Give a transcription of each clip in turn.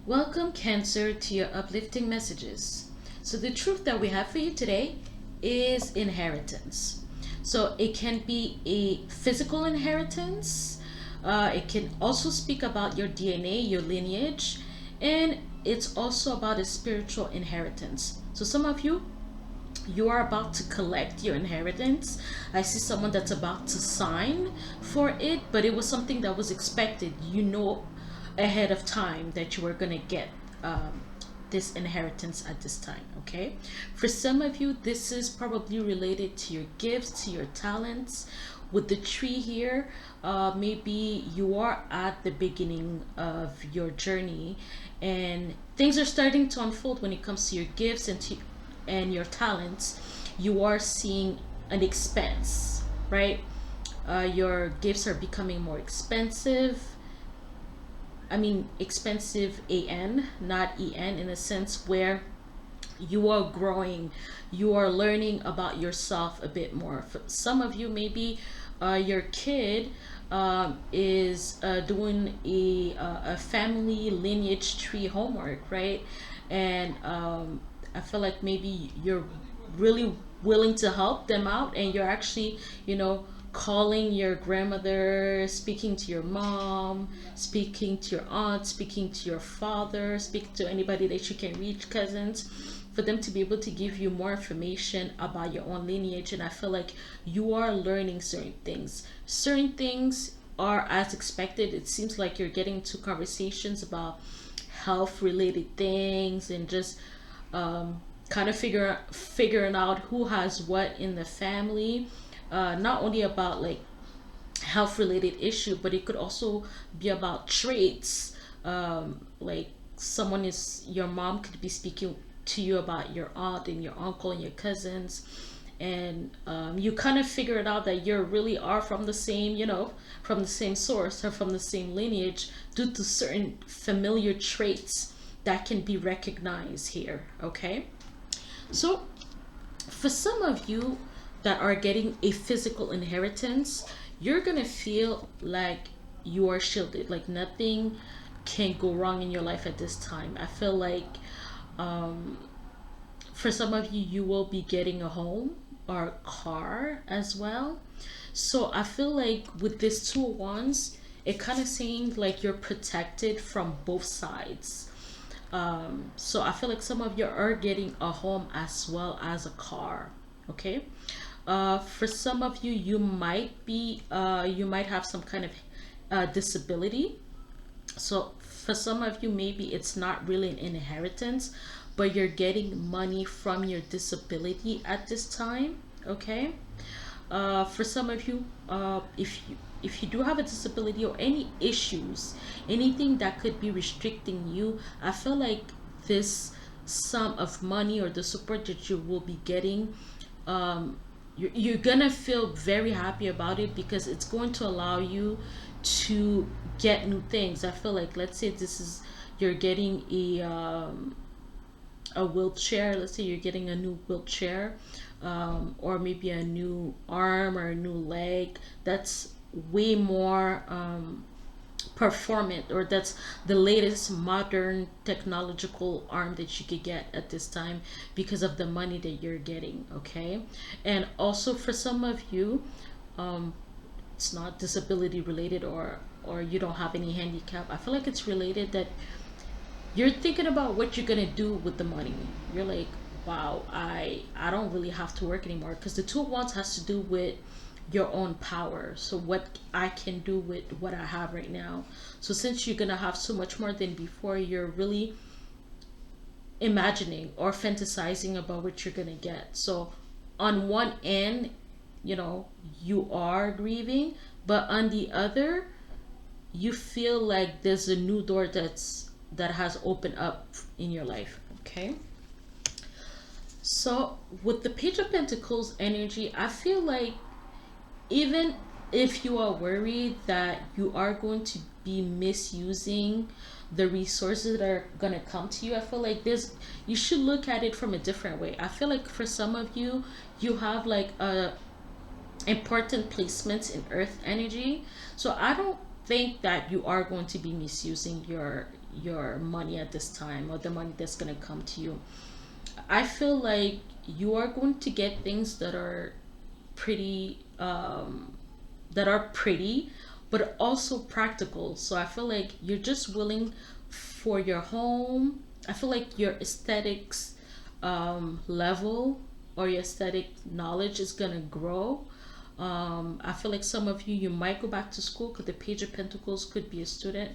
Welcome, Cancer, to your uplifting messages. So, the truth that we have for you today is inheritance. So, it can be a physical inheritance, it can also speak about your DNA, your lineage, and it's also about a spiritual inheritance. So, some of you are about to collect your inheritance. I see someone that's about to sign for it, but it was something that was expected. You know ahead of time that you were going to get this inheritance at this time, okay? For some of you, this is probably related to your gifts, to your talents. With the tree here, maybe you are at the beginning of your journey and things are starting to unfold when it comes to your gifts and your talents. You are seeing an expense, right? Your gifts are becoming more expensive. I mean, expensive AN, not EN, in a sense where you are growing, you are learning about yourself a bit more. For some of you, maybe your kid is doing a family lineage tree homework, right? And I feel like maybe you're really willing to help them out, and you're actually, calling your grandmother, speaking to your mom, speaking to your aunt, speaking to your father, speak to anybody that you can reach, cousins, for them to be able to give you more information about your own lineage. And I feel like you are learning certain things. Certain things are as expected. It seems like you're getting to conversations about health related things and just kind of figuring out who has what in the family. Not only about like health related issue, but it could also be about traits. Like someone is your mom could be speaking to you about your aunt and your uncle and your cousins, and you kind of figure it out that you really are from the same, from the same source or from the same lineage due to certain familiar traits that can be recognized here. Okay, so for some of you that are getting a physical inheritance, you're gonna feel like you are shielded, like nothing can go wrong in your life at this time. I feel like for some of you, you will be getting a home or a car as well. So I feel like with these two ones, it kind of seems like you're protected from both sides. So I feel like some of you are getting a home as well as a car. Okay. For some of you, you might have some kind of disability. So for some of you, maybe it's not really an inheritance, but you're getting money from your disability at this time. Okay. For some of you, if you do have a disability or any issues, anything that could be restricting you, I feel like this sum of money or the support that you will be getting, you're gonna feel very happy about it because it's going to allow you to get new things. I feel like, let's say this is you're getting a wheelchair. Let's say you're getting a new wheelchair, or maybe a new arm or a new leg. That's way more performant, or that's the latest modern technological arm that you could get at this time because of the money that you're getting. Okay, and also for some of you, it's not disability related, or you don't have any handicap. I feel like it's related that you're thinking about what you're gonna do with the money. You're like, wow, I don't really have to work anymore, because the two of wands has to do with your own power. So what I can do with what I have right now. So since you're gonna have so much more than before, you're really imagining or fantasizing about what you're gonna get. So on one end, you are grieving, but on the other, you feel like there's a new door that has opened up in your life. Okay, so with the page of pentacles energy, I feel like even if you are worried that you are going to be misusing the resources that are going to come to you, I feel like this, you should look at it from a different way. I feel like for some of you, you have like a important placements in earth energy. So I don't think that you are going to be misusing your money at this time, or the money that's going to come to you. I feel like you are going to get things pretty that are pretty, but also practical. So I feel like you're just willing for your home. I feel like your aesthetics level, or your aesthetic knowledge is gonna grow. I feel like some of you, you might go back to school, because the Page of Pentacles could be a student.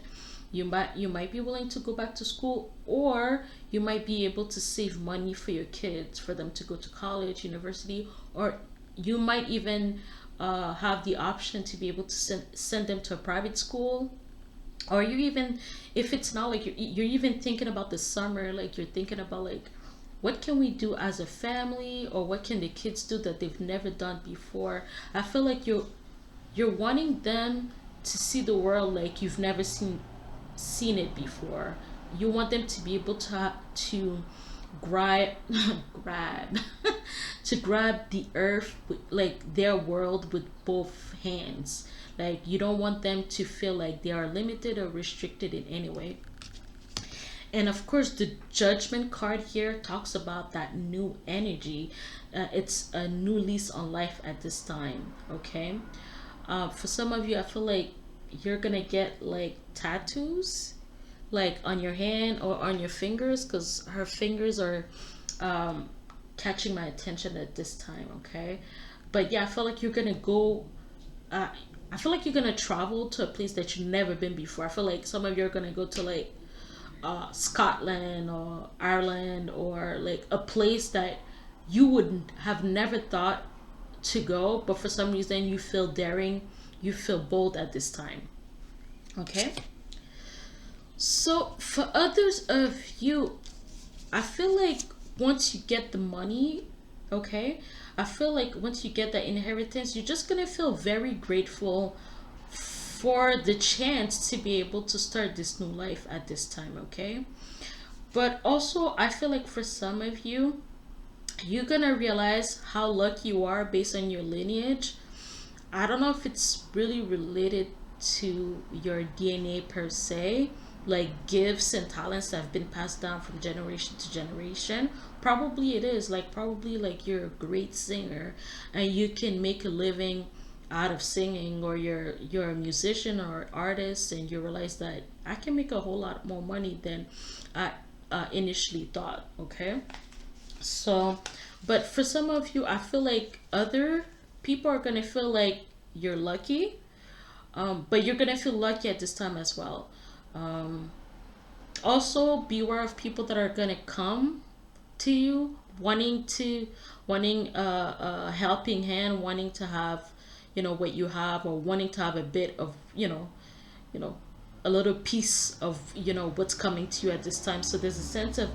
You might be willing to go back to school, or you might be able to save money for your kids, for them to go to college, university, or you might even have the option to be able to send them to a private school. Or you even, if it's not like you're even thinking about the summer, like you're thinking about like, what can we do as a family, or what can the kids do that they've never done before. I feel like you're wanting them to see the world like you've never seen it before. You want them to be able to grab grab to grab the earth with, like, their world with both hands. Like, you don't want them to feel like they are limited or restricted in any way. And of course, the Judgment card here talks about that new energy. It's a new lease on life at this time. Okay. For some of you, I feel like you're gonna get like tattoos, like on your hand or on your fingers, because her fingers are um, catching my attention at this time. Okay. But yeah, I feel like you're gonna go. Uh, I feel like you're gonna travel to a place that you've never been before. I feel like some of you are gonna go to like Scotland or Ireland, or like a place that you would have never thought to go, but for some reason you feel daring, you feel bold at this time. Okay. So for others of you, I feel like once you get the money, okay, I feel like once you get that inheritance, you're just gonna feel very grateful for the chance to be able to start this new life at this time, okay? But also, I feel like for some of you, you're gonna realize how lucky you are based on your lineage. I don't know if it's really related to your DNA per se, like gifts and talents that have been passed down from generation to generation. Probably it is, like, probably like you're a great singer and you can make a living out of singing, or you're a musician or artist and you realize that I can make a whole lot more money than I initially thought. Okay. So, but for some of you, I feel like other people are gonna feel like you're lucky, but you're gonna feel lucky at this time as well. Um, Also, beware of people that are gonna come to you wanting a helping hand, wanting to have, what you have, or wanting to have a bit of, you know a little piece of, what's coming to you at this time. So there's a sense of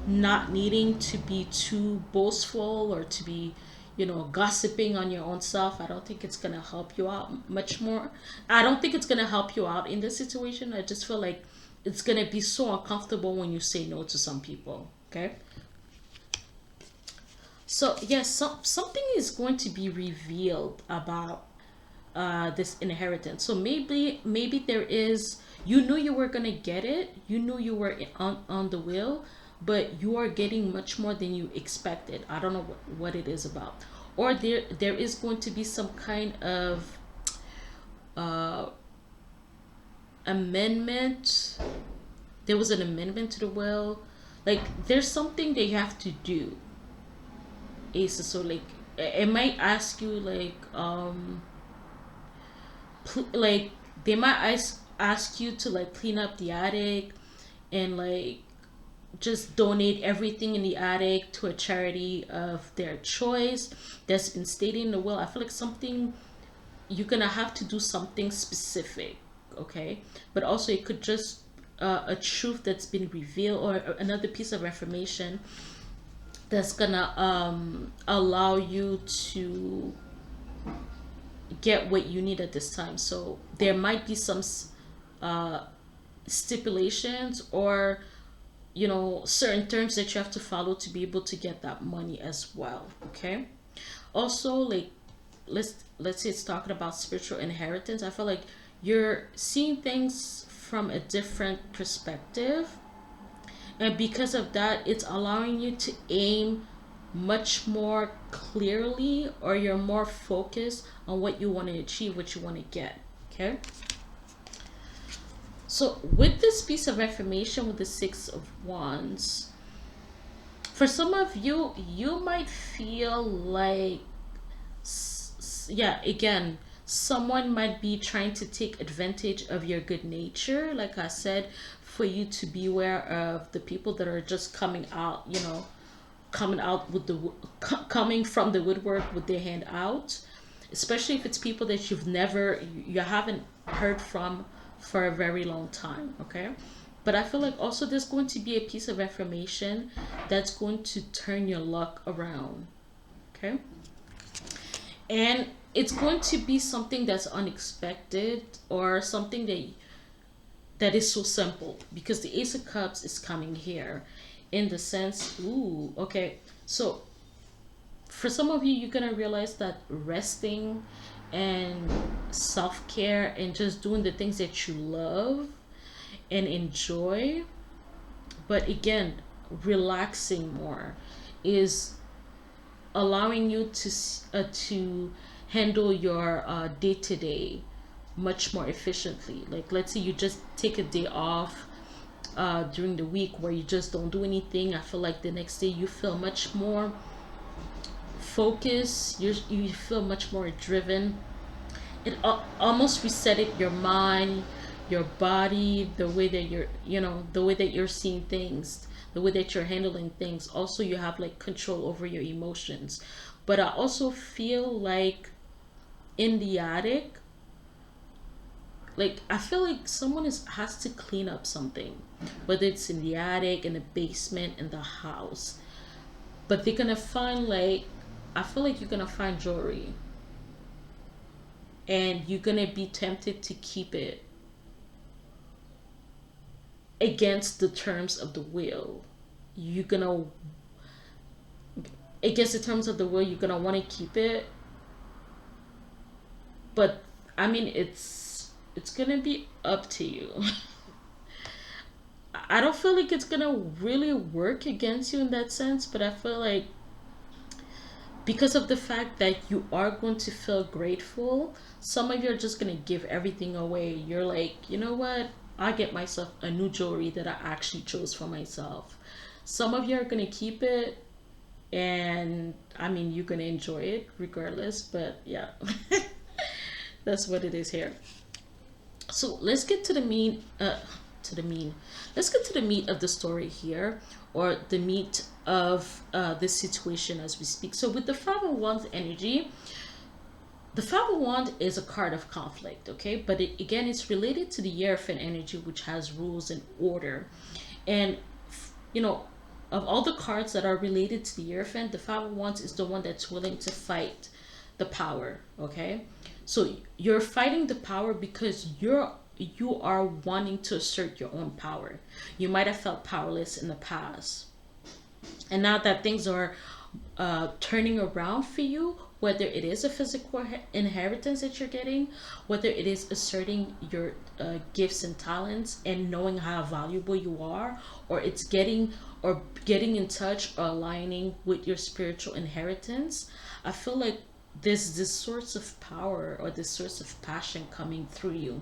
not needing to be too boastful, or to be, gossiping on your own self. I don't think it's gonna help you out much more. I don't think it's gonna help you out in this situation. I just feel like it's gonna be so uncomfortable when you say no to some people. Okay. So yes, something is going to be revealed about this inheritance. So maybe there is, you knew you were gonna get it, you knew you were on the wheel, but you are getting much more than you expected. I don't know what it is about. Or there is going to be some kind of uh, amendment. There was an amendment to the will. Like, there's something they have to do, Asa. So like, it might ask you like, like, they might ask you to like clean up the attic, and like just donate everything in the attic to a charity of their choice that's been stated in the will. I feel like something, you're gonna have to do something specific. Okay. But also it could just a truth that's been revealed, or another piece of information that's gonna allow you to get what you need at this time. So there might be some uh, stipulations, or certain terms that you have to follow to be able to get that money as well. Okay. Also, like, let's say it's talking about spiritual inheritance. I feel like you're seeing things from a different perspective, and because of that it's allowing you to aim much more clearly, or you're more focused on what you want to achieve, what you want to get. Okay, so with this piece of information with the Six of Wands, for some of you, you might feel like, yeah, again, someone might be trying to take advantage of your good nature, like I said, for you to beware of the people that are just coming out, coming out with the coming from the woodwork with their hand out, especially if it's people that you haven't heard from for a very long time. Okay, but I feel like also there's going to be a piece of information that's going to turn your luck around. Okay, and it's going to be something that's unexpected, or something that is so simple, because the Ace of Cups is coming here in the sense, ooh, okay, so for some of you, you're gonna realize that resting and self-care and just doing the things that you love and enjoy, but again, relaxing more, is allowing you to handle your day to day much more efficiently. Like, let's say you just take a day off during the week where you just don't do anything. I feel like the next day you feel much more focused. You feel much more driven. It almost resetted your mind, your body, the way that the way that you're seeing things, the way that you're handling things. Also, you have like control over your emotions. But I also feel like in the attic, like I feel like someone has to clean up something, whether it's in the attic, in the basement, in the house. But they're gonna find, like, I feel like you're gonna find jewelry, and you're gonna be tempted to keep it against the terms of the will. You're gonna, against the terms of the will, you're gonna want to keep it. But I mean, it's gonna be up to you. I don't feel like it's gonna really work against you in that sense, but I feel like because of the fact that you are going to feel grateful, some of you are just gonna give everything away. You're like, you know what? I get myself a new jewelry that I actually chose for myself. Some of you are gonna keep it, and I mean, you're gonna enjoy it regardless. But yeah, that's what it is here. So let's get to the mean. To the mean. Let's get to the meat of the story here, or the meat of this situation as we speak. So with the Five of Wands energy, the Five of Wands is a card of conflict, okay? But again, it's related to the Hierophant energy, which has rules and order. And, you know, of all the cards that are related to the Hierophant, the Five of Wands is the one that's willing to fight the power, okay? So you're fighting the power because you are wanting to assert your own power. You might have felt powerless in the past, and now that things are turning around for you, whether it is a physical inheritance that you're getting, whether it is asserting your gifts and talents and knowing how valuable you are, or it's getting in touch or aligning with your spiritual inheritance, I feel like there's this source of power or this source of passion coming through you,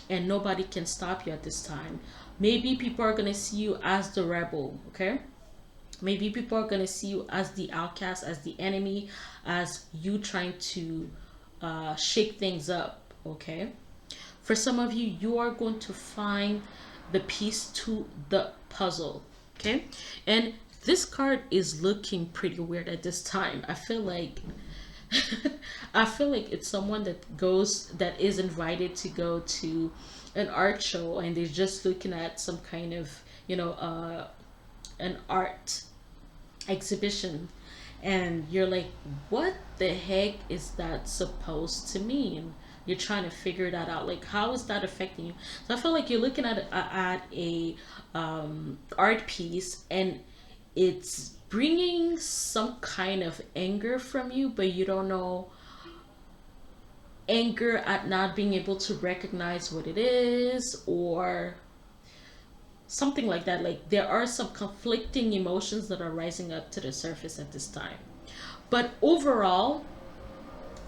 and nobody can stop you at this time. Maybe people are going to see you as the rebel, okay? Maybe people are going to see you as the outcast, as the enemy, as you trying to shake things up, okay? For some of you, you are going to find the piece to the puzzle, okay? And this card is looking pretty weird at this time. I feel like I feel like it's someone that is invited to go to an art show, and they're just looking at some kind of, an art exhibition, and you're like, what the heck is that supposed to mean? You're trying to figure that out, like, how is that affecting you? So I feel like you're looking at a art piece, and it's bringing some kind of anger from you, but you don't know anger at not being able to recognize what it is, or something like that. Like there are some conflicting emotions that are rising up to the surface at this time. But overall,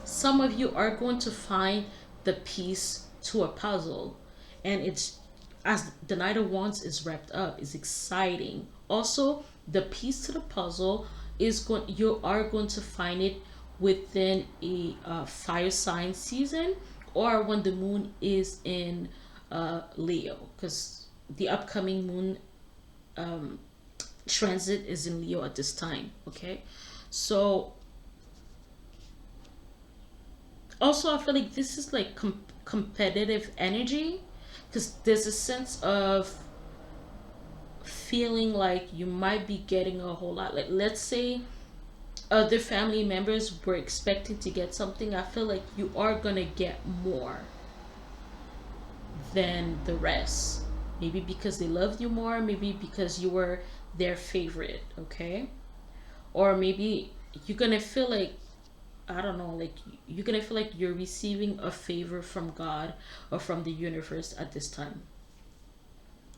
some of you are going to find the piece to a puzzle, and it's, as the Knight of Wands is wrapped up, is exciting. Also, the piece to the puzzle is going, you are going to find it within a fire sign season, or when the moon is in Leo, because the upcoming moon transit is in Leo at this time. Okay, so also I feel like this is like competitive energy, because there's a sense of feeling like you might be getting a whole lot. Like let's say other family members were expecting to get something, I feel like you are gonna get more than the rest. Maybe because they loved you more, maybe because you were their favorite, okay? Or maybe you're gonna feel like, I don't know, like you're gonna feel like you're receiving a favor from God or from the universe at this time.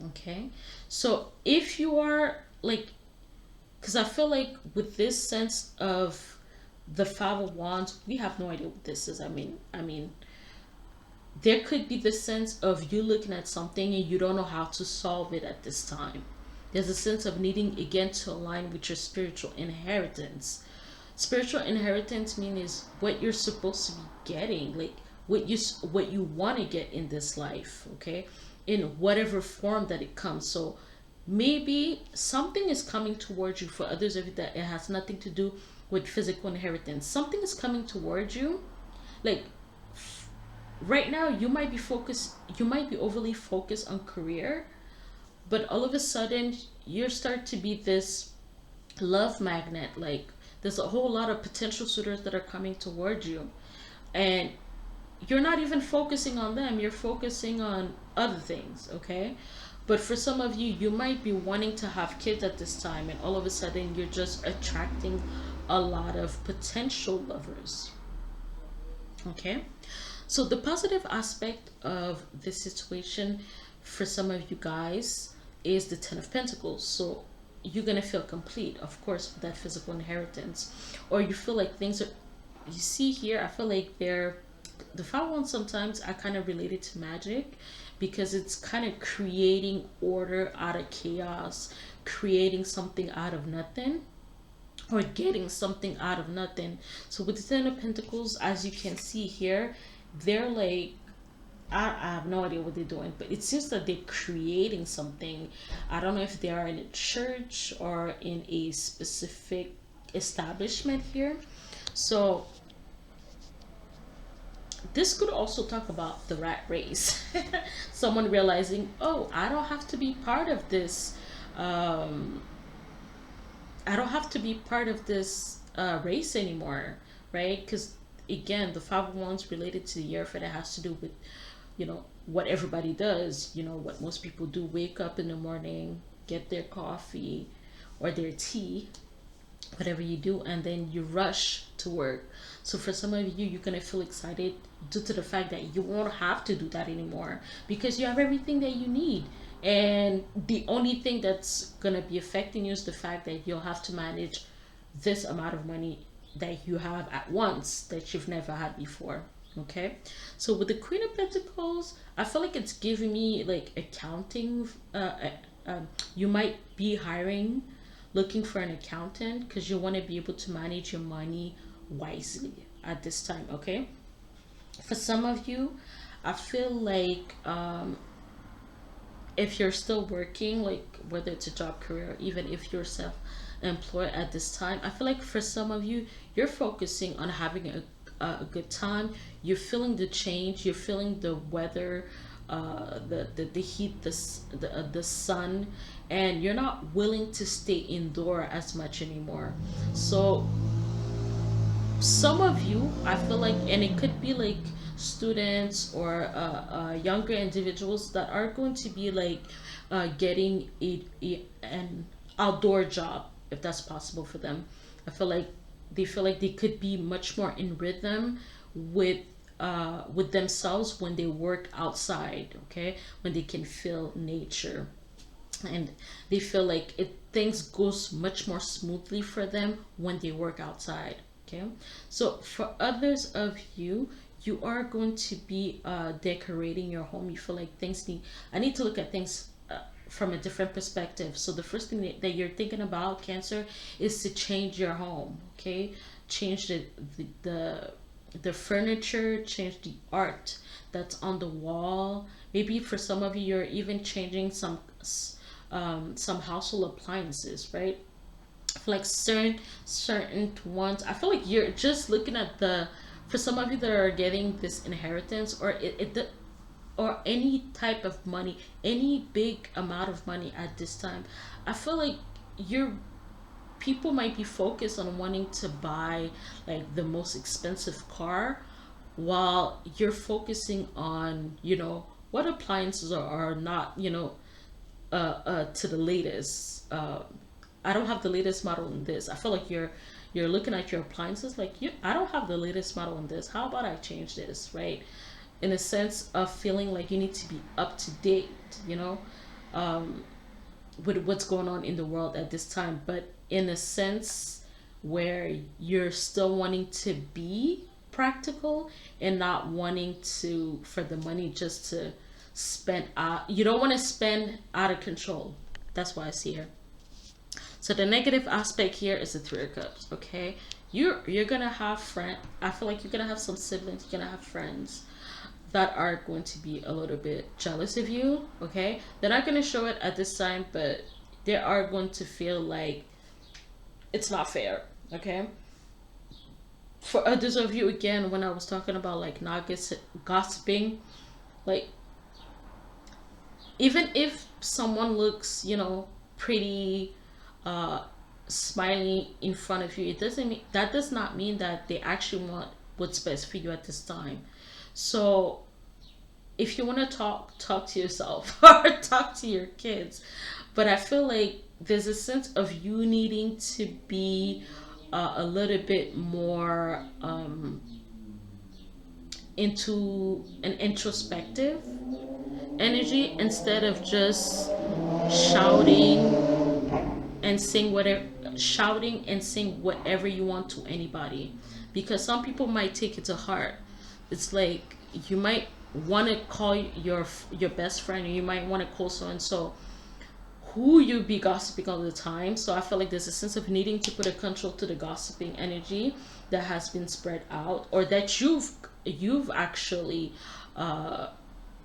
Okay? So if you are like, because I feel like with this sense of the Five of Wands, we have no idea what this is. I mean, there could be the sense of you looking at something and you don't know how to solve it at this time. There's a sense of needing again to align with your spiritual inheritance. Spiritual inheritance means what you're supposed to be getting, like what you want to get in this life, okay? In whatever form that it comes. So maybe something is coming towards you. For others of you, that it has nothing to do with physical inheritance. Something is coming towards you, like right now you might be overly focused on career, but all of a sudden you start to be this love magnet. Like there's a whole lot of potential suitors that are coming towards you, and you're not even focusing on them, you're focusing on other things, okay? But for some of you, you might be wanting to have kids at this time, and all of a sudden you're just attracting a lot of potential lovers, okay? So the positive aspect of this situation for some of you guys is the Ten of Pentacles. So you're gonna feel complete, of course, with that physical inheritance, or you feel like things are. You see here, I feel like they're the Five Wands sometimes are kind of related to magic, because it's kind of creating order out of chaos, creating something out of nothing, or getting something out of nothing. So with the Ten of Pentacles, as you can see here, they're like, I have no idea what they're doing, but it seems that they're creating something. I don't know if they are in a church or in a specific establishment here. So this could also talk about the rat race. Someone realizing, oh, I don't have to be part of this. Um, I don't have to be part of this race anymore, right? Because again, the Five of Wands related to the year for that has to do with, what everybody does. What most people do: wake up in the morning, get their coffee or their tea, whatever you do, and then you rush to work. So for some of you, you're gonna feel excited due to the fact that you won't have to do that anymore, because you have everything that you need. And the only thing that's gonna be affecting you is the fact that you'll have to manage this amount of money that you have at once that you've never had before. Okay, so with the Queen of Pentacles, I feel like it's giving me like accounting. You might be looking for an accountant, because you want to be able to manage your money wisely at this time. Okay, for some of you, I feel like if you're still working, like whether it's a job, career, or even if you're self-employed at this time, I feel like for some of you, you're focusing on having a good time. You're feeling the change, you're feeling the weather, the heat, the sun, and you're not willing to stay indoor as much anymore. So some of you, I feel like, and it could be like students or younger individuals that are going to be like getting an outdoor job, if that's possible for them. I feel like they feel like they could be much more in rhythm with with themselves when they work outside, okay, when they can feel nature, and they feel like things goes much more smoothly for them when they work outside. Okay, so for others of you, you are going to be decorating your home. You feel like things need, I need to look at things from a different perspective. So the first thing that you're thinking about, Cancer, is to change your home. Okay, change the furniture, change the art that's on the wall. Maybe for some of you, you're even changing some household appliances, right? Like certain ones. I feel like you're just looking at the, for some of you that are getting this inheritance, or or any type of money, any big amount of money at this time. I feel like you're people might be focused on wanting to buy like the most expensive car, while you're focusing on, what appliances are not, to the latest. I don't have the latest model in this. I feel like you're looking at your appliances like, I don't have the latest model in this. How about I change this, right? In a sense of feeling like you need to be up to date, um, with what's going on in the world at this time, but in a sense where you're still wanting to be practical and not wanting to for the money just to spend out. You don't want to spend out of control. That's why I see here. So the negative aspect here is the Three of Cups. Okay, you're gonna have friend. I feel like you're gonna have some siblings. You're gonna have friends that are going to be a little bit jealous of you. Okay, they're not gonna show it at this time, but they are going to feel like it's not fair. Okay. For others of you, again, when I was talking about like not gossiping, like even if someone looks, pretty, uh, smiling in front of you, it doesn't mean that does not mean that they actually want what's best for you at this time. So if you want to talk to yourself or talk to your kids. But I feel like there's a sense of you needing to be a little bit more into an introspective energy, instead of just shouting and sing whatever shouting and sing whatever you want to anybody, because some people might take it to heart. It's like you might want to call your best friend, or you might want to call so and so, who you be gossiping all the time. So I feel like there's a sense of needing to put a control to the gossiping energy that has been spread out, or that you've actually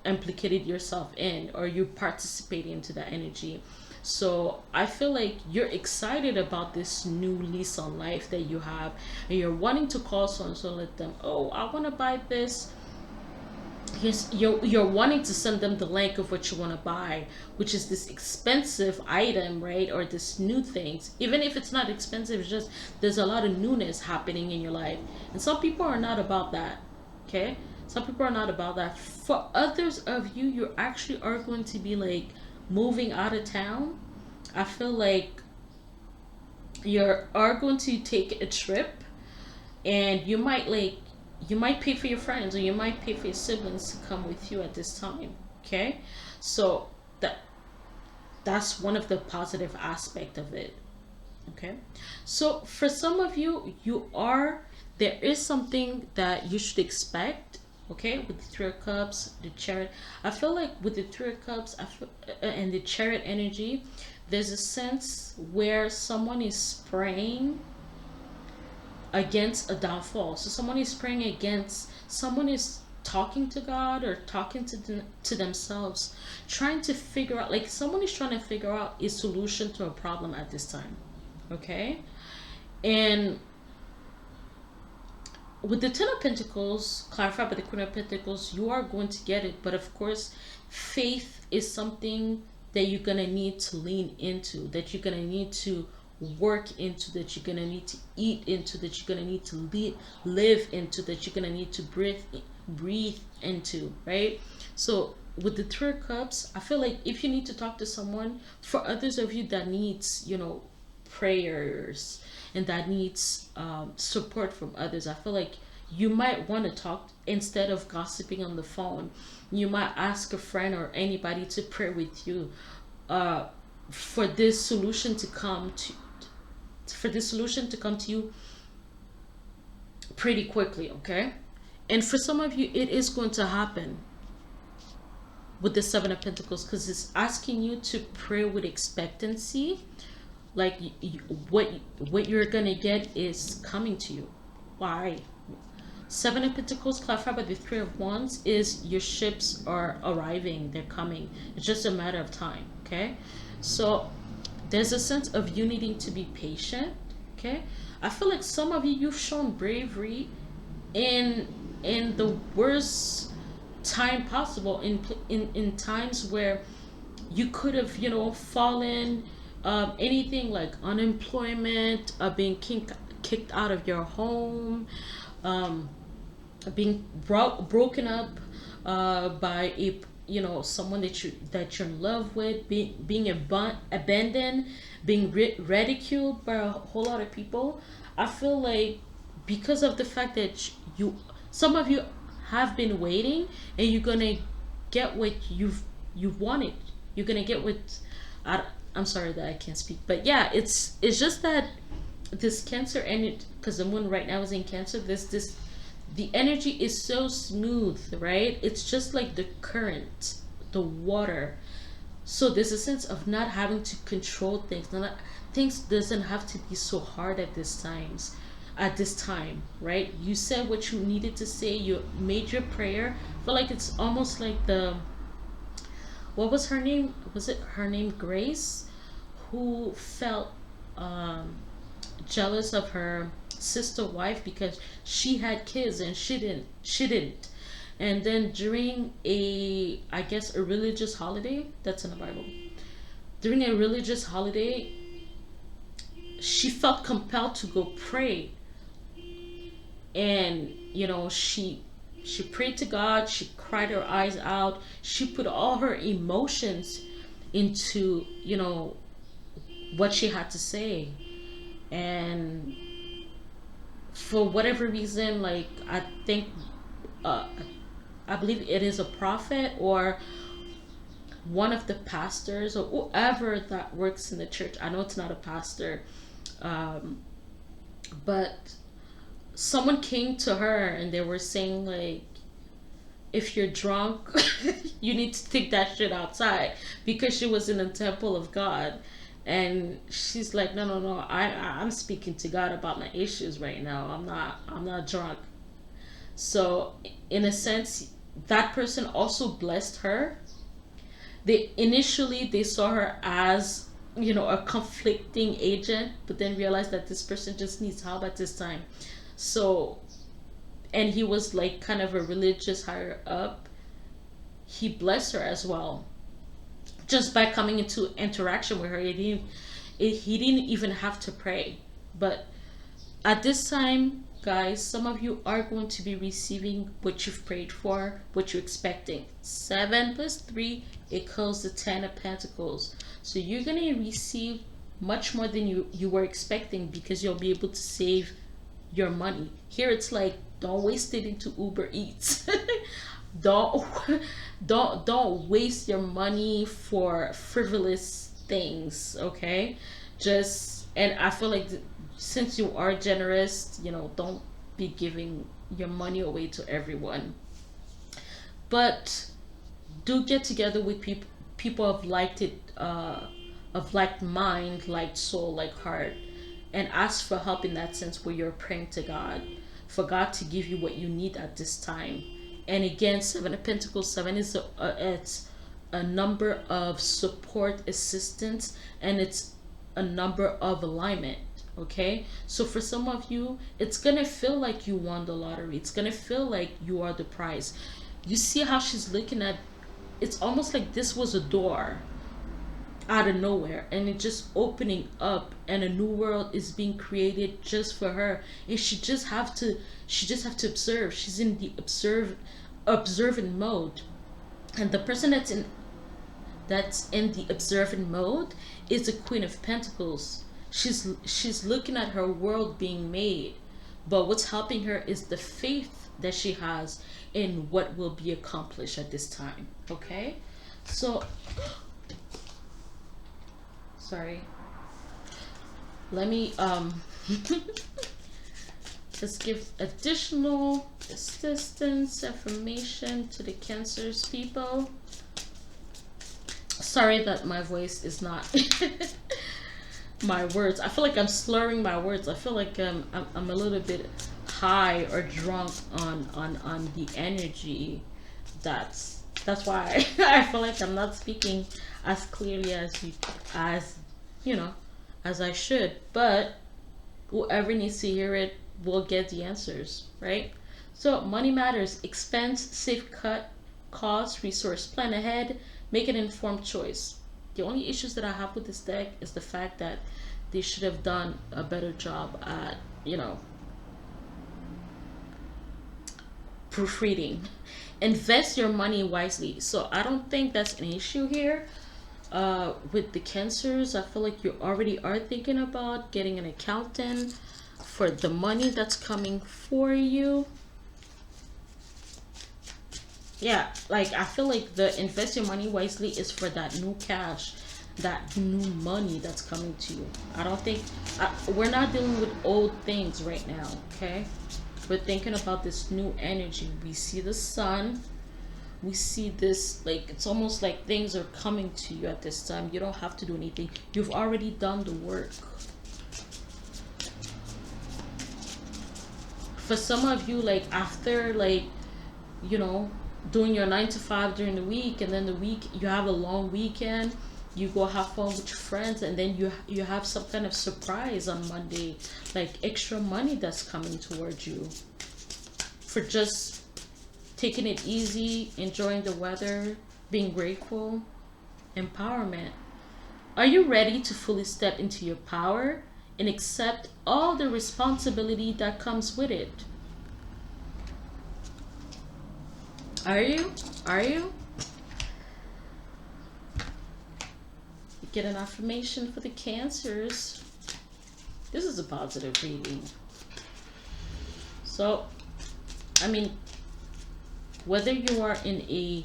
implicated yourself in, or you participate into that energy. So I feel like you're excited about this new lease on life that you have, and you're wanting to call so and so, let them, oh, I want to buy this. Yes, you're wanting to send them the link of what you want to buy, which is this expensive item, right? Or this new things. Even if it's not expensive, it's just there's a lot of newness happening in your life. And some people are not about that. Okay? Some people are not about that. For others of you, you actually are going to be like moving out of town. I feel like you are going to take a trip, and you might pay for your friends, or you might pay for your siblings to come with you at this time. Okay, so that's one of the positive aspect of it. Okay, so for some of you, there is something that you should expect. Okay, with the Three of Cups, the Chariot, I feel like with the Three of Cups, and the Chariot energy, there's a sense where someone is praying against a downfall. So someone is talking to God, or talking to themselves, trying to figure out, like someone is trying to figure out a solution to a problem at this time. Okay, and with the Ten of Pentacles clarified by the Queen of Pentacles, you are going to get it. But of course, faith is something that you're going to need to lean into, that you're going to need to work into, that you're going to need to eat into, that you're going to need to live into, that you're going to need to breathe into, right? So with the Three of Cups, I feel like if you need to talk to someone, for others of you that needs, prayers, and that needs support from others, I feel like You might want to talk instead of gossiping on the phone. You might ask a friend or anybody to pray with you, uh, for this solution to come to you pretty quickly, okay? And for some of you, it is going to happen with the Seven of Pentacles, because it's asking you to pray with expectancy. Like, what you're gonna get is coming to you. Why? Seven of Pentacles clarified by the Three of Wands is your ships are arriving, they're coming. It's just a matter of time, okay? So there's a sense of you needing to be patient, okay? I feel like some of you, you've shown bravery in the worst time possible, in times where you could have, fallen, anything like unemployment, being kicked out of your home, um, being broken up, by a, someone that you're in love with, being abandoned, being ridiculed by a whole lot of people. I feel like because of the fact that some of you have been waiting, and you're gonna get what you've wanted. You're gonna get what, I, I'm sorry that I can't speak, but yeah, it's just that this Cancer energy, because the moon right now is in Cancer. This the energy is so smooth, right? It's just like the current, the water. So there's a sense of not having to control things. Things doesn't have to be so hard at this time, right? You said what you needed to say. You made your prayer. I feel like it's almost like what was her name? Was it her name Grace, who felt, um, jealous of her sister wife because she had kids and she didn't. And then during a, I guess, a religious holiday, that's in the Bible. During a religious holiday, she felt compelled to go pray. And she prayed to God, she cried her eyes out, she put all her emotions into, what she had to say. And for whatever reason, like, I think, uh I believe it is a prophet or one of the pastors or whoever that works in the church. I know it's not a pastor, um but someone came to her and they were saying, like, if you're drunk, you need to take that shit outside, because she was in the temple of God. And she's like, no, no, no, I'm speaking to God about my issues right now. I'm not drunk. So in a sense, that person also blessed her. They saw her as, a conflicting agent, but then realized that this person just needs help at this time. So, and he was like kind of a religious higher up. He blessed her as well, just by coming into interaction with her. He didn't even have to pray. But at this time, guys, some of you are going to be receiving what you've prayed for, what you're expecting. 7 plus 3 equals the 10 of Pentacles. So you're going to receive much more than you were expecting, because you'll be able to save your money. Here it's like, don't waste it into Uber Eats. don't don't waste your money for frivolous things, okay? Just, and I feel like, since you are generous, don't be giving your money away to everyone. But do get together with people of like mind, like soul, like heart, and ask for help in that sense, where you're praying to God for God to give you what you need at this time. And again, 7 of Pentacles, 7 is it's a number of support, assistance, and it's a number of alignment. Okay, so for some of you, it's gonna feel like you won the lottery. It's gonna feel like you are the prize. You see how she's looking at, it's almost like this was a door out of nowhere, and it just opening up, and a new world is being created just for her. And she just have to observe. She's in the observant mode. And the person that's in the observant mode is the Queen of Pentacles. She's looking at her world being made. But what's helping her is the faith that she has in what will be accomplished at this time. Okay? So, sorry. Let me just give additional assistance affirmation to the Cancers people. Sorry that my voice is not my words. I feel like I'm slurring my words. I feel like I'm a little bit high or drunk on the energy. That's why I feel like I'm not speaking as clearly as you know as I should. But whoever needs to hear it will get the answers, right? So money matters. Expense, save, cut, cost, resource, plan ahead, make an informed choice. The only issues that I have with this deck is the fact that they should have done a better job at, proofreading. Invest your money wisely. So I don't think that's an issue here. With the Cancers, I feel like you already are thinking about getting an accountant for the money that's coming for you. Yeah, like I feel like the invest your money wisely is for that new cash, that new money that's coming to you. I don't think we're not dealing with old things right now, okay? We're thinking about this new energy. We see the sun. We see this, like, it's almost like things are coming to you at this time. You don't have to do anything. You've already done the work. For some of you, like, after, like, doing your 9 to 5 during the week, and then the week you have a long weekend, you go have fun with your friends, and then you have some kind of surprise on Monday, like extra money that's coming towards you for just taking it easy, enjoying the weather, being grateful. Empowerment. Are you ready to fully step into your power and accept all the responsibility that comes with it? Are you? Are you? Get an affirmation for the Cancers. This is a positive reading. So, I mean, whether you are in a,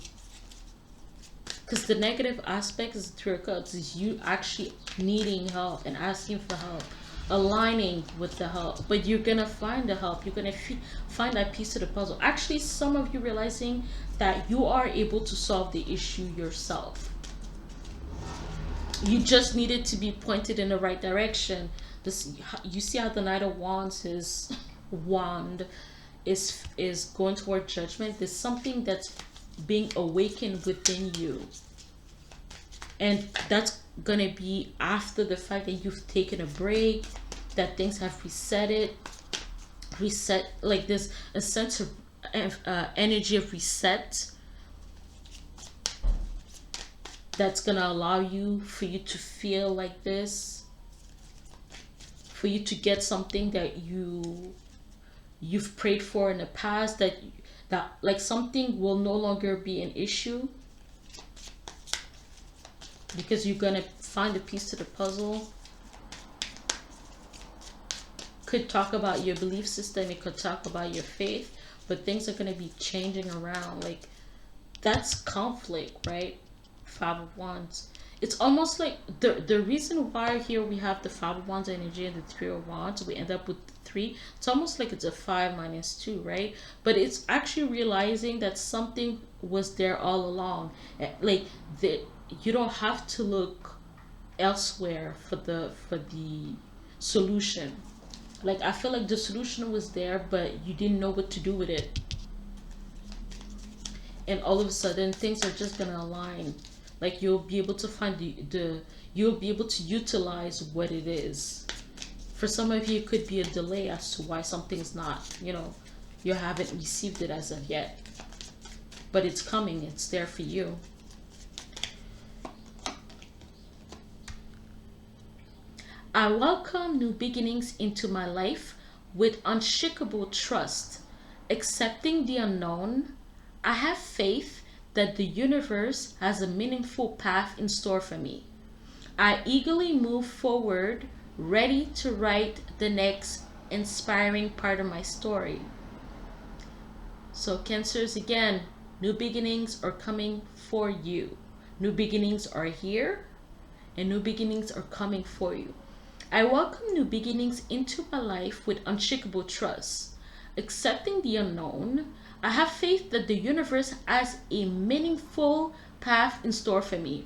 because the negative aspect is the Three of Cups, is you actually needing help and asking for help, aligning with the help, but you're gonna find the help. You're gonna find that piece of the puzzle. Actually, some of you realizing that you are able to solve the issue yourself. You just needed to be pointed in the right direction. This, you see how the Knight of Wands, his wand is going toward judgment. There's something that's being awakened within you, and that's gonna be after the fact that you've taken a break, that things have reset, like there's a sense of energy of reset that's gonna allow you, for you to feel like this, for you to get something that you've prayed for in the past, that like something will no longer be an issue, because you're gonna find a piece to the puzzle. Could talk about your belief system, it could talk about your faith, but things are gonna be changing around. Like, that's conflict, right? Five of Wands. It's almost like the reason why here we have the Five of Wands energy and the Three of Wands, we end up with 3. It's almost like it's a 5 minus 2, right? But it's actually realizing that something was there all along. Like, you don't have to look elsewhere for the solution. Like, I feel like the solution was there, but you didn't know what to do with it. And all of a sudden, things are just gonna align. Like, you'll be able to find you'll be able to utilize what it is. For some of you, it could be a delay as to why something's not, you haven't received it as of yet. But it's coming, it's there for you. I welcome new beginnings into my life with unshakable trust. Accepting the unknown, I have faith that the universe has a meaningful path in store for me. I eagerly move forward, ready to write the next inspiring part of my story. So Cancers, again, new beginnings are coming for you. New beginnings are here, and new beginnings are coming for you. I welcome new beginnings into my life with unshakable trust. Accepting the unknown, I have faith that the universe has a meaningful path in store for me.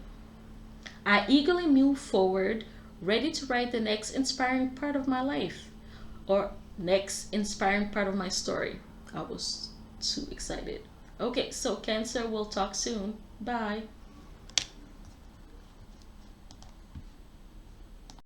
I eagerly move forward, ready to write the next inspiring part of my life, or next inspiring part of my story. I was too excited. Okay, so Cancer, we'll talk soon. Bye.